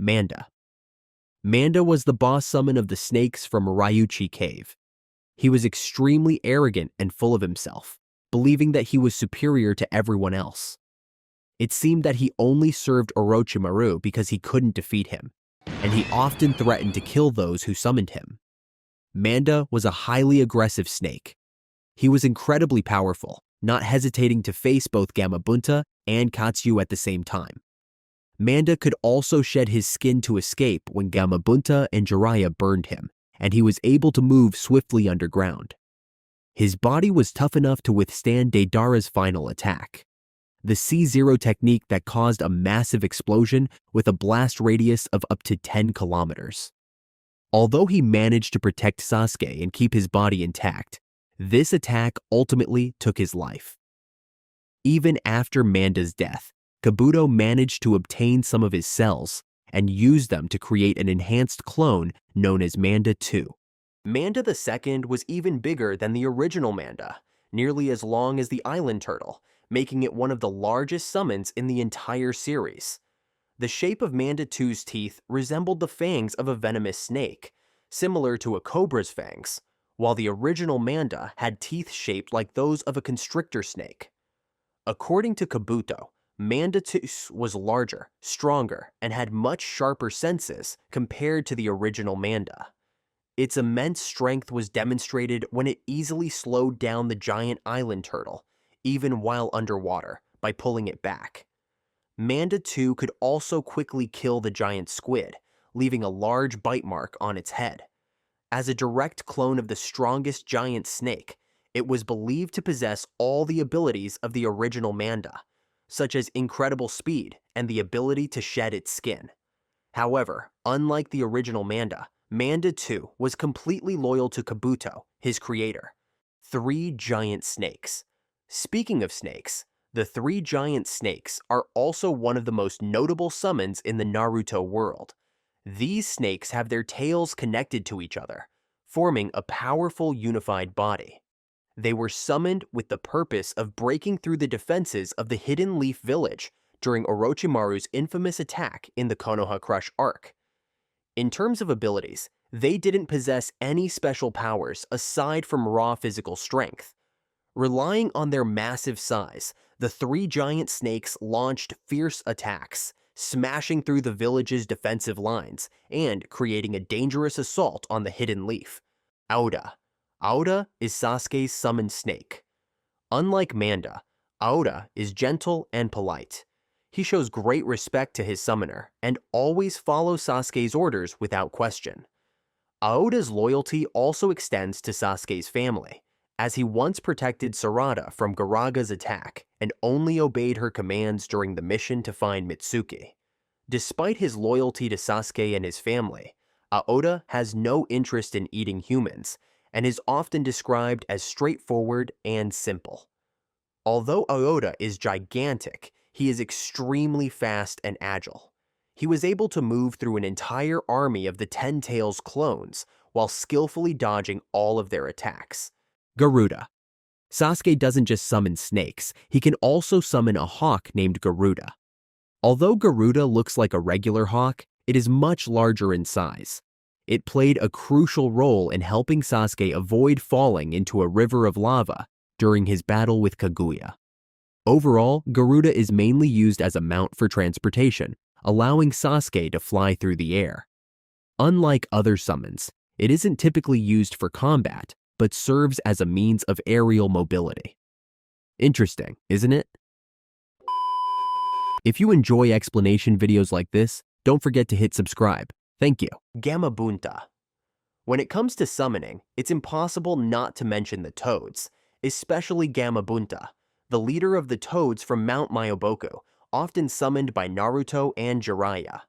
Manda. Manda was the boss summon of the snakes from Ryūchi Cave. He was extremely arrogant and full of himself, believing that he was superior to everyone else. It seemed that he only served Orochimaru because he couldn't defeat him, and he often threatened to kill those who summoned him. Manda was a highly aggressive snake. He was incredibly powerful, not hesitating to face both Gamabunta and Katsuyu at the same time. Manda could also shed his skin to escape when Gamabunta and Jiraiya burned him, and he was able to move swiftly underground. His body was tough enough to withstand Deidara's final attack, the C0 technique that caused a massive explosion with a blast radius of up to 10 kilometers. Although he managed to protect Sasuke and keep his body intact, this attack ultimately took his life. Even after Manda's death, Kabuto managed to obtain some of his cells and use them to create an enhanced clone known as Manda 2. Manda II was even bigger than the original Manda, nearly as long as the island turtle, making it one of the largest summons in the entire series. The shape of Manda 2's teeth resembled the fangs of a venomous snake, similar to a cobra's fangs, while the original Manda had teeth shaped like those of a constrictor snake. According to Kabuto, Manda 2 was larger, stronger, and had much sharper senses compared to the original Manda. Its immense strength was demonstrated when it easily slowed down the giant island turtle, even while underwater, by pulling it back. Manda 2 could also quickly kill the giant squid, leaving a large bite mark on its head. As a direct clone of the strongest giant snake, it was believed to possess all the abilities of the original Manda, such as incredible speed and the ability to shed its skin. However, unlike the original Manda, Manda 2 was completely loyal to Kabuto, his creator. 3 giant snakes. Speaking of snakes, the 3 giant snakes are also one of the most notable summons in the Naruto world. These snakes have their tails connected to each other, forming a powerful unified body. They were summoned with the purpose of breaking through the defenses of the Hidden Leaf Village during Orochimaru's infamous attack in the Konoha Crush arc. In terms of abilities, they didn't possess any special powers aside from raw physical strength. Relying on their massive size, the 3 giant snakes launched fierce attacks, smashing through the village's defensive lines and creating a dangerous assault on the Hidden Leaf. Aoda. Aoda is Sasuke's summoned snake. Unlike Manda, Aoda is gentle and polite. He shows great respect to his summoner and always follows Sasuke's orders without question. Aoda's loyalty also extends to Sasuke's family, as he once protected Sarada from Garaga's attack and only obeyed her commands during the mission to find Mitsuki. Despite his loyalty to Sasuke and his family, Aoda has no interest in eating humans and is often described as straightforward and simple. Although Aoda is gigantic, he is extremely fast and agile. He was able to move through an entire army of the Ten Tails clones while skillfully dodging all of their attacks. Garuda. Sasuke doesn't just summon snakes, he can also summon a hawk named Garuda. Although Garuda looks like a regular hawk, it is much larger in size. It played a crucial role in helping Sasuke avoid falling into a river of lava during his battle with Kaguya. Overall, Garuda is mainly used as a mount for transportation, allowing Sasuke to fly through the air. Unlike other summons, it isn't typically used for combat, but serves as a means of aerial mobility. Interesting, isn't it? If you enjoy explanation videos like this, don't forget to hit subscribe. Thank you. Gamabunta. When it comes to summoning, it's impossible not to mention the toads, especially Gamabunta, the leader of the toads from Mount Myoboku, often summoned by Naruto and Jiraiya.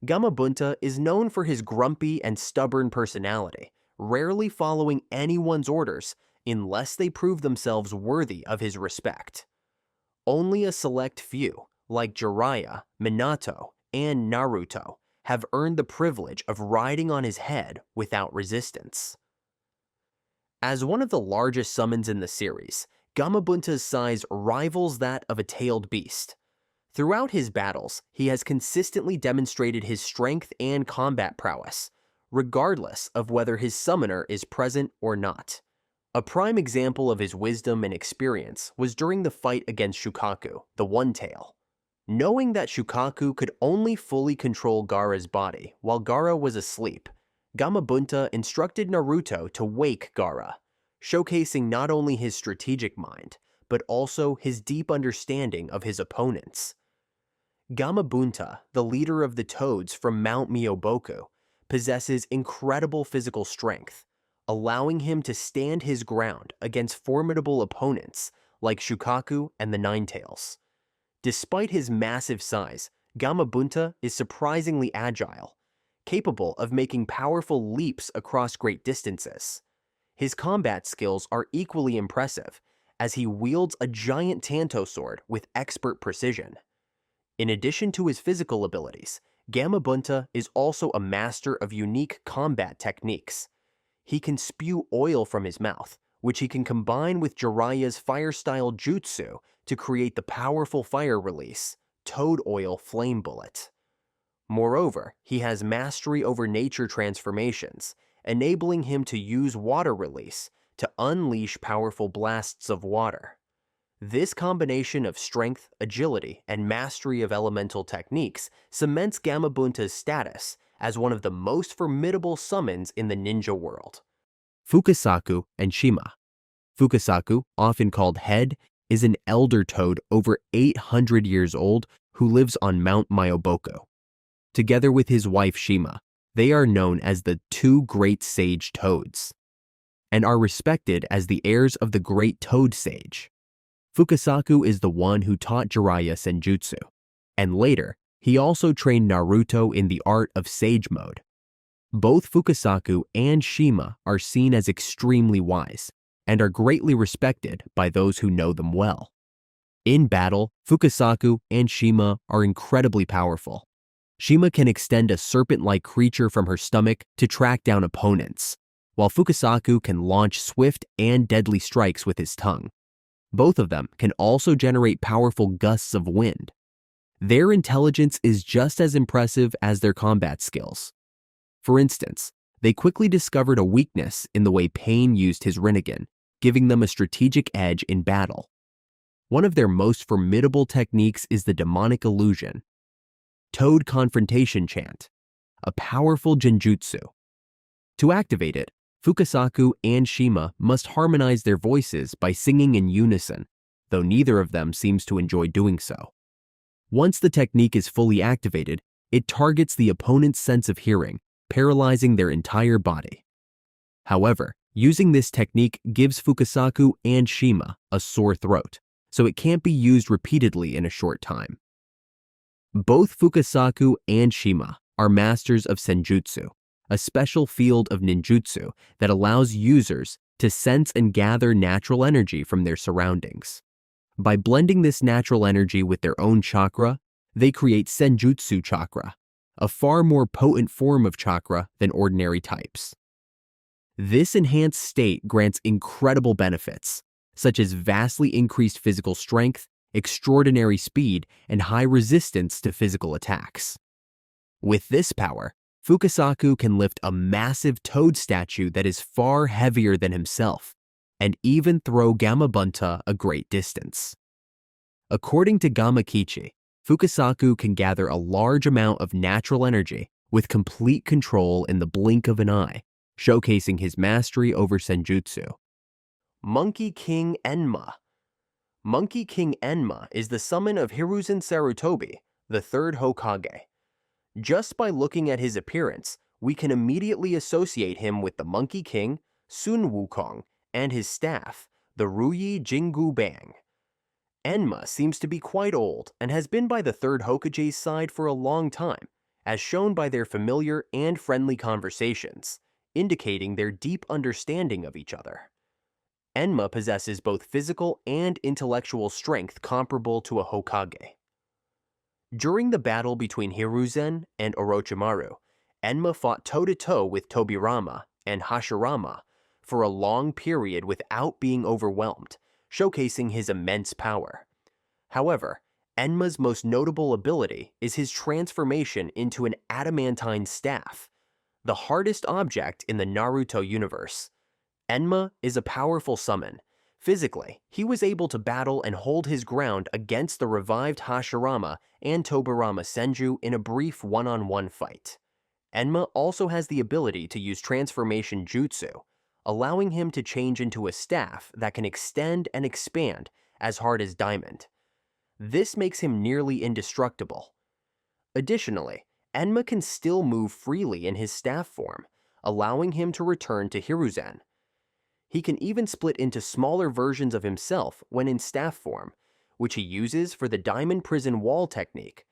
Gamabunta is known for his grumpy and stubborn personality, rarely following anyone's orders unless they prove themselves worthy of his respect. Only a select few, like Jiraiya, Minato, and Naruto, have earned the privilege of riding on his head without resistance. As one of the largest summons in the series, Gamabunta's size rivals that of a tailed beast. Throughout his battles, he has consistently demonstrated his strength and combat prowess, regardless of whether his summoner is present or not. A prime example of his wisdom and experience was during the fight against Shukaku, the One-Tail. Knowing that Shukaku could only fully control Gaara's body while Gaara was asleep, Gamabunta instructed Naruto to wake Gaara, showcasing not only his strategic mind, but also his deep understanding of his opponents. Gamabunta, the leader of the Toads from Mount Myoboku, possesses incredible physical strength, allowing him to stand his ground against formidable opponents like Shukaku and the Ninetales. Despite his massive size, Gamabunta is surprisingly agile, capable of making powerful leaps across great distances. His combat skills are equally impressive, as he wields a giant Tanto sword with expert precision. In addition to his physical abilities, Gamabunta is also a master of unique combat techniques. He can spew oil from his mouth, which he can combine with Jiraiya's fire-style jutsu to create the powerful fire release, Toad Oil Flame Bullet. Moreover, he has mastery over nature transformations, enabling him to use water release to unleash powerful blasts of water. This combination of strength, agility, and mastery of elemental techniques cements Gamabunta's status as one of the most formidable summons in the ninja world. Fukasaku and Shima. Fukasaku, often called Head, is an elder toad over 800 years old who lives on Mount Myoboku. Together with his wife Shima, they are known as the two great sage toads, and are respected as the heirs of the great toad sage. Fukasaku is the one who taught Jiraiya Senjutsu, and later, he also trained Naruto in the art of Sage Mode. Both Fukasaku and Shima are seen as extremely wise, and are greatly respected by those who know them well. In battle, Fukasaku and Shima are incredibly powerful. Shima can extend a serpent-like creature from her stomach to track down opponents, while Fukasaku can launch swift and deadly strikes with his tongue. Both of them can also generate powerful gusts of wind. Their intelligence is just as impressive as their combat skills. For instance, they quickly discovered a weakness in the way Pain used his Rinnegan, giving them a strategic edge in battle. One of their most formidable techniques is the demonic illusion, Toad Confrontation Chant, a powerful genjutsu. To activate it, Fukasaku and Shima must harmonize their voices by singing in unison, though neither of them seems to enjoy doing so. Once the technique is fully activated, it targets the opponent's sense of hearing, paralyzing their entire body. However, using this technique gives Fukasaku and Shima a sore throat, so it can't be used repeatedly in a short time. Both Fukasaku and Shima are masters of Senjutsu, a special field of ninjutsu that allows users to sense and gather natural energy from their surroundings. By blending this natural energy with their own chakra, they create Senjutsu chakra, a far more potent form of chakra than ordinary types. This enhanced state grants incredible benefits, such as vastly increased physical strength, extraordinary speed, and high resistance to physical attacks. With this power, Fukasaku can lift a massive toad statue that is far heavier than himself, and even throw Gamabunta a great distance. According to Gamakichi, Fukasaku can gather a large amount of natural energy with complete control in the blink of an eye, showcasing his mastery over Senjutsu. Monkey King Enma. Monkey King Enma is the summon of Hiruzen Sarutobi, the third Hokage. Just by looking at his appearance, we can immediately associate him with the Monkey King, Sun Wukong, and his staff, the Ruyi Jingu Bang. Enma seems to be quite old and has been by the third Hokage's side for a long time, as shown by their familiar and friendly conversations, indicating their deep understanding of each other. Enma possesses both physical and intellectual strength comparable to a Hokage. During the battle between Hiruzen and Orochimaru, Enma fought toe-to-toe with Tobirama and Hashirama for a long period without being overwhelmed, showcasing his immense power. However, Enma's most notable ability is his transformation into an adamantine staff, the hardest object in the Naruto universe. Enma is a powerful summon. Physically, he was able to battle and hold his ground against the revived Hashirama and Tobirama Senju in a brief one-on-one fight. Enma also has the ability to use transformation jutsu, allowing him to change into a staff that can extend and expand as hard as diamond. This makes him nearly indestructible. Additionally, Enma can still move freely in his staff form, allowing him to return to Hiruzen. He can even split into smaller versions of himself when in staff form, which he uses for the Diamond Prison Wall technique,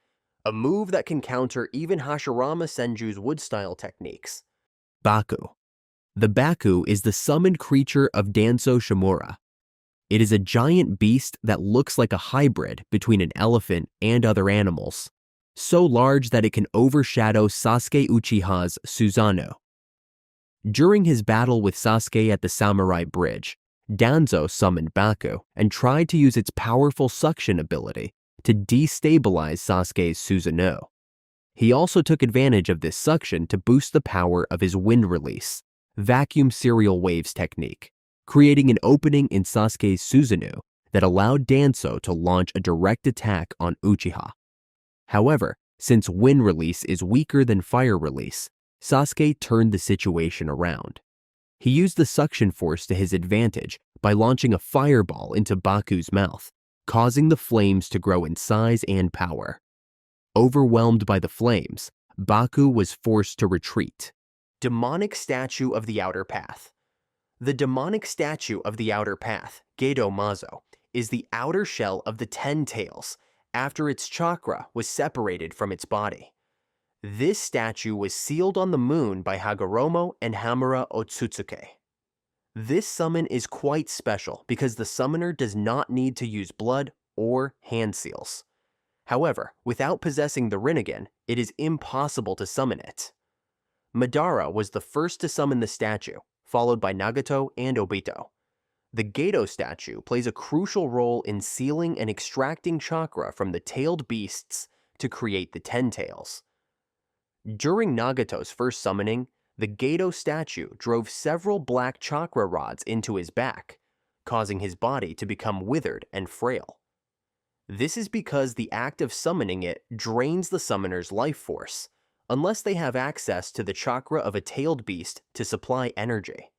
a move that can counter even Hashirama Senju's wood-style techniques. Baku. The Baku is the summoned creature of Danzo Shimura. It is a giant beast that looks like a hybrid between an elephant and other animals, so large that it can overshadow Sasuke Uchiha's Susanoo. During his battle with Sasuke at the Samurai Bridge, Danzo summoned Baku and tried to use its powerful suction ability to destabilize Sasuke's Susanoo. He also took advantage of this suction to boost the power of his wind release, vacuum serial waves technique, creating an opening in Sasuke's Susanoo that allowed Danzo to launch a direct attack on Uchiha. However, since wind release is weaker than fire release, Sasuke turned the situation around. He used the suction force to his advantage by launching a fireball into Baku's mouth, causing the flames to grow in size and power. Overwhelmed by the flames, Baku was forced to retreat. Demonic Statue of the Outer Path. The demonic statue of the Outer Path, Gedo Mazo, is the outer shell of the 10 tails after its chakra was separated from its body. This statue was sealed on the moon by Hagoromo and Hamura Otsutsuke. This summon is quite special because the summoner does not need to use blood or hand seals. However, without possessing the Rinnegan, it is impossible to summon it. Madara was the first to summon the statue, followed by Nagato and Obito. The Gedo statue plays a crucial role in sealing and extracting chakra from the tailed beasts to create the 10 tails. During Nagato's first summoning, the Gedo statue drove several black chakra rods into his back, causing his body to become withered and frail. This is because the act of summoning it drains the summoner's life force, unless they have access to the chakra of a tailed beast to supply energy.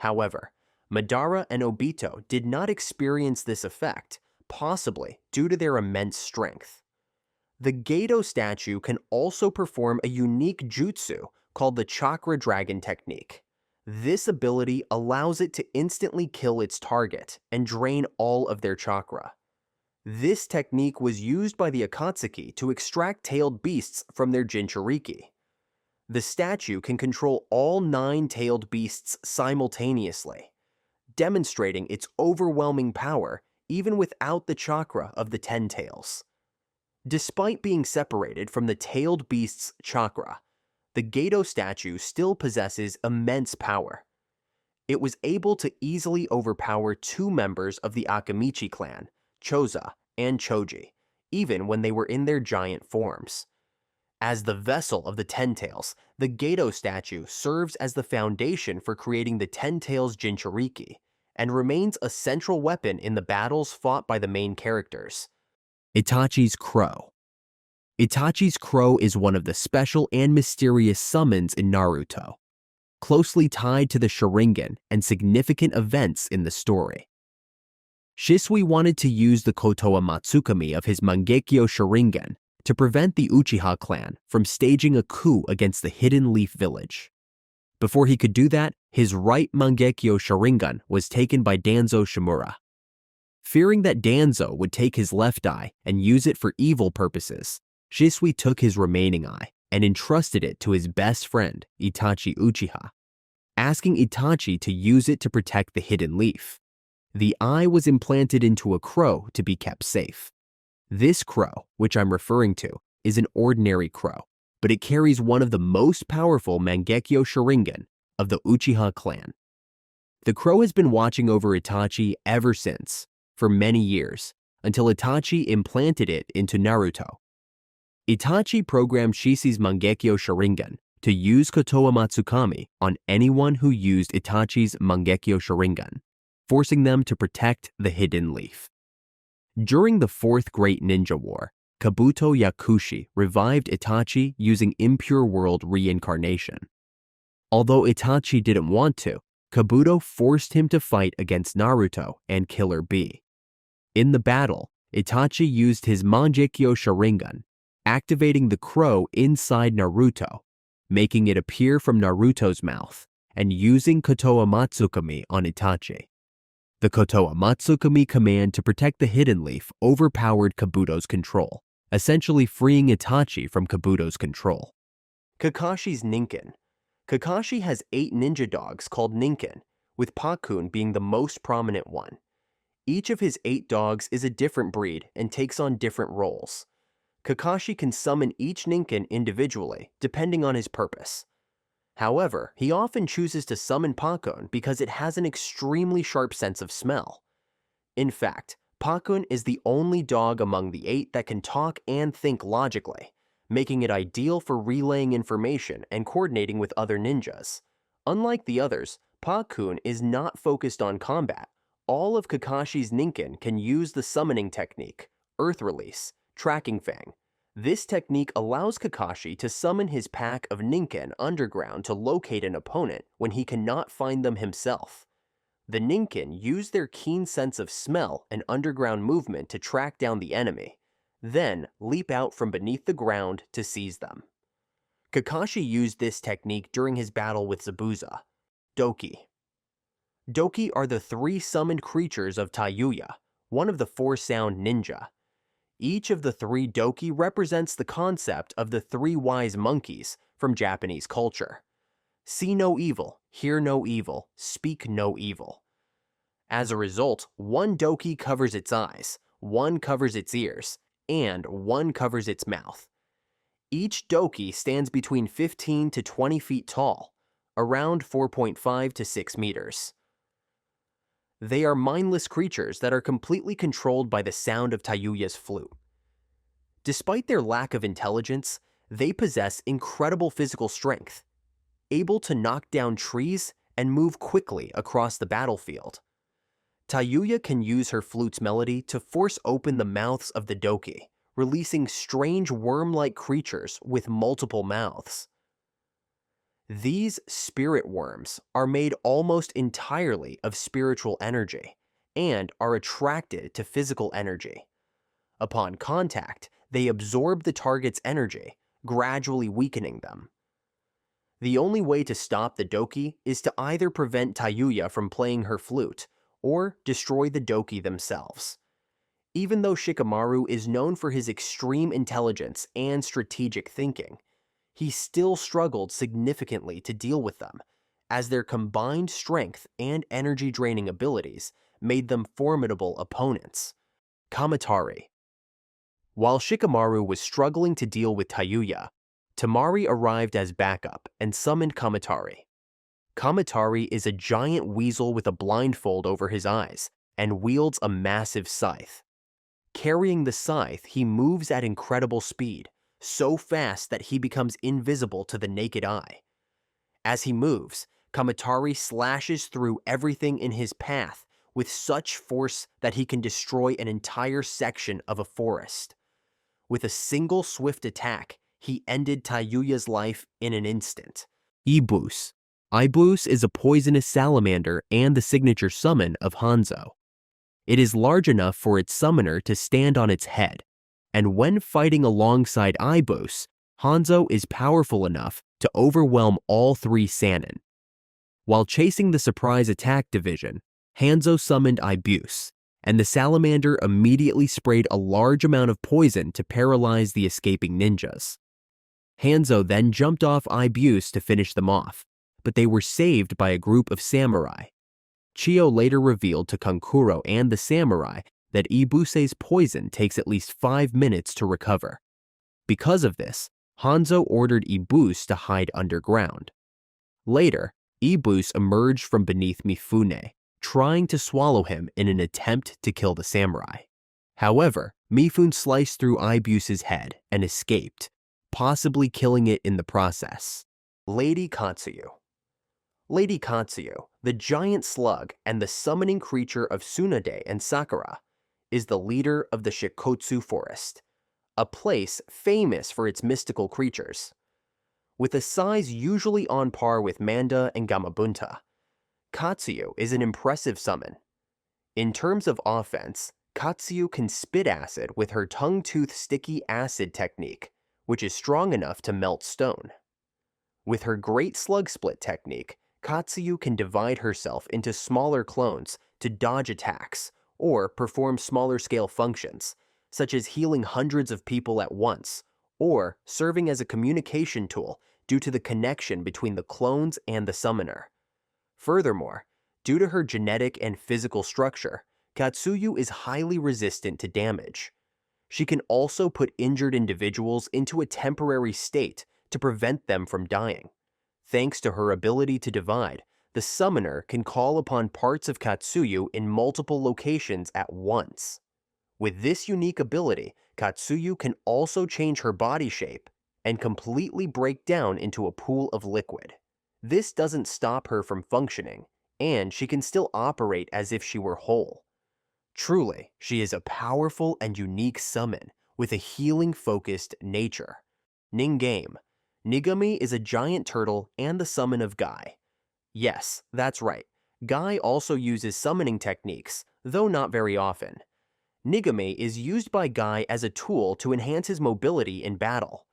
However, Madara and Obito did not experience this effect, possibly due to their immense strength. The Gedo statue can also perform a unique jutsu called the Chakra Dragon technique. This ability allows it to instantly kill its target and drain all of their chakra. This technique was used by the Akatsuki to extract tailed beasts from their Jinchuriki. The statue can control all 9 tailed beasts simultaneously, demonstrating its overwhelming power even without the chakra of the 10 tails. Despite being separated from the tailed beast's chakra, the Gedo statue still possesses immense power. It was able to easily overpower 2 members of the Akamichi clan, Choza and Choji, even when they were in their giant forms. As the vessel of the 10 tails, the Gedo statue serves as the foundation for creating the 10 tails Jinchuriki, and remains a central weapon in the battles fought by the main characters. Itachi's Crow. Itachi's Crow is one of the special and mysterious summons in Naruto, closely tied to the Sharingan and significant events in the story. Shisui wanted to use the Kotoa Matsukami of his Mangekyo Sharingan to prevent the Uchiha clan from staging a coup against the Hidden Leaf Village. Before he could do that, his right Mangekyo Sharingan was taken by Danzo Shimura. Fearing that Danzo would take his left eye and use it for evil purposes, Shisui took his remaining eye and entrusted it to his best friend, Itachi Uchiha, asking Itachi to use it to protect the hidden leaf. The eye was implanted into a crow to be kept safe. This crow, which I'm referring to, is an ordinary crow, but it carries one of the most powerful Mangekyo Sharingan of the Uchiha clan. The crow has been watching over Itachi ever since, for many years, until Itachi implanted it into Naruto. Itachi programmed Shisei's Mangekyo Sharingan to use Kotoa Matsukami on anyone who used Itachi's Mangekyo Sharingan, forcing them to protect the hidden leaf. During the Fourth Great Ninja War, Kabuto Yakushi revived Itachi using Impure World reincarnation. Although Itachi didn't want to, Kabuto forced him to fight against Naruto and Killer Bee. In the battle, Itachi used his Mangekyo Sharingan, activating the crow inside Naruto, making it appear from Naruto's mouth, and using Kotoa Matsukami on Itachi. The Kotoa Matsukami command to protect the hidden leaf overpowered Kabuto's control, essentially freeing Itachi from Kabuto's control. Kakashi's Ninken. Kakashi has 8 ninja dogs called Ninken, with Pakun being the most prominent one. Each of his 8 dogs is a different breed and takes on different roles. Kakashi can summon each Ninken individually, depending on his purpose. However, he often chooses to summon Pakun because it has an extremely sharp sense of smell. In fact, Pakun is the only dog among the 8 that can talk and think logically, making it ideal for relaying information and coordinating with other ninjas. Unlike the others, Pakun is not focused on combat. All of Kakashi's Ninken can use the summoning technique, Earth Release, Tracking Fang. This technique allows Kakashi to summon his pack of Ninken underground to locate an opponent when he cannot find them himself. The Ninken use their keen sense of smell and underground movement to track down the enemy, then leap out from beneath the ground to seize them. Kakashi used this technique during his battle with Zabuza. Doki. Doki are the 3 summoned creatures of Taiyuya, one of the 4 sound ninja. Each of the 3 Doki represents the concept of the 3 wise monkeys from Japanese culture. See no evil, hear no evil, speak no evil. As a result, 1 Doki covers its eyes, 1 covers its ears, and 1 covers its mouth. Each Doki stands between 15 to 20 feet tall, around 4.5 to 6 meters. They are mindless creatures that are completely controlled by the sound of Taiyuya's flute. Despite their lack of intelligence, they possess incredible physical strength, able to knock down trees and move quickly across the battlefield. Taiyuya can use her flute's melody to force open the mouths of the Doki, releasing strange worm-like creatures with multiple mouths. These spirit worms are made almost entirely of spiritual energy and are attracted to physical energy. Upon contact, they absorb the target's energy, gradually weakening them. The only way to stop the Doki is to either prevent Taiyuya from playing her flute or destroy the Doki themselves. Even though Shikamaru is known for his extreme intelligence and strategic thinking, he still struggled significantly to deal with them, as their combined strength and energy-draining abilities made them formidable opponents. Kamatari. While Shikamaru was struggling to deal with Taiyuya, Tamari arrived as backup and summoned Kamatari. Kamatari is a giant weasel with a blindfold over his eyes and wields a massive scythe. Carrying the scythe, he moves at incredible speed, so fast that he becomes invisible to the naked eye. As he moves, Kamatari slashes through everything in his path with such force that he can destroy an entire section of a forest. With a single swift attack, he ended Taiyuya's life in an instant. Ibus. Ibus is a poisonous salamander and the signature summon of Hanzo. It is large enough for its summoner to stand on its head, and when fighting alongside Ibus, Hanzo is powerful enough to overwhelm all 3 Sannin. While chasing the surprise attack division, Hanzo summoned Ibus, and the salamander immediately sprayed a large amount of poison to paralyze the escaping ninjas. Hanzo then jumped off Ibus to finish them off, but they were saved by a group of samurai. Chiyo later revealed to Kankuro and the samurai that Ibuse's poison takes at least 5 minutes to recover. Because of this, Hanzo ordered Ibus to hide underground. Later, Ibus emerged from beneath Mifune, trying to swallow him in an attempt to kill the samurai. However, Mifune sliced through Ibuse's head and escaped, possibly killing it in the process. Lady Katsuyu. Lady Katsuyu, the giant slug and the summoning creature of Tsunade and Sakura, is the leader of the Shikotsu Forest, a place famous for its mystical creatures. With a size usually on par with Manda and Gamabunta, Katsuyu is an impressive summon. In terms of offense, Katsuyu can spit acid with her tongue-tooth sticky acid technique, which is strong enough to melt stone. With her great slug split technique, Katsuyu can divide herself into smaller clones to dodge attacks or perform smaller-scale functions, such as healing hundreds of people at once, or serving as a communication tool due to the connection between the clones and the summoner. Furthermore, due to her genetic and physical structure, Katsuyu is highly resistant to damage. She can also put injured individuals into a temporary state to prevent them from dying. Thanks to her ability to divide, the summoner can call upon parts of Katsuyu in multiple locations at once. With this unique ability, Katsuyu can also change her body shape and completely break down into a pool of liquid. This doesn't stop her from functioning, and she can still operate as if she were whole. Truly, she is a powerful and unique summon with a healing-focused nature. Ningame. Nigami is a giant turtle and the summon of Guy. Yes, that's right. Guy also uses summoning techniques, though not very often. Nigami is used by Guy as a tool to enhance his mobility in battle.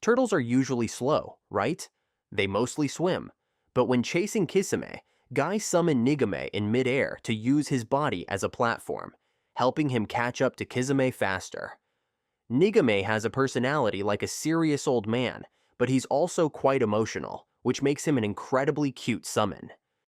Turtles are usually slow, right? They mostly swim. But when chasing Kisame, Guy summoned Nigame in midair to use his body as a platform, helping him catch up to Kisame faster. Nigame has a personality like a serious old man, but he's also quite emotional, which makes him an incredibly cute summon.